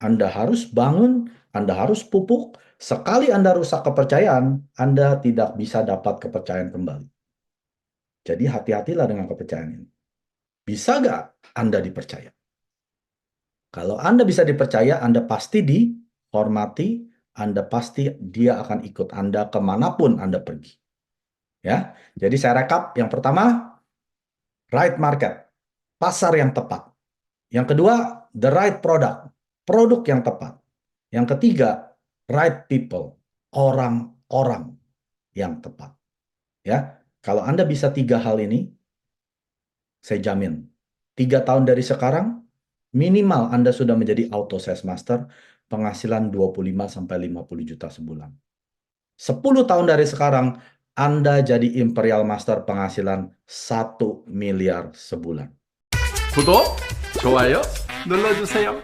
Speaker 1: Anda harus bangun, Anda harus pupuk. Sekali Anda rusak kepercayaan, Anda tidak bisa dapat kepercayaan kembali. Jadi hati-hatilah dengan kepercayaan ini. Bisa nggak Anda dipercaya? Kalau Anda bisa dipercaya, Anda pasti dihormati, Anda pasti dia akan ikut Anda kemanapun Anda pergi. Ya, jadi saya rekap. Yang pertama, right market, pasar yang tepat. Yang kedua, the right product, produk yang tepat. Yang ketiga, right people, orang-orang yang tepat. Ya, kalau Anda bisa tiga hal ini, saya jamin 3 tahun dari sekarang minimal Anda sudah menjadi auto sales master, penghasilan 25 sampai 50 juta sebulan. 10 tahun dari sekarang Anda jadi Imperial Master penghasilan 1 miliar sebulan.
Speaker 2: 구독, 좋아요 눌러주세요.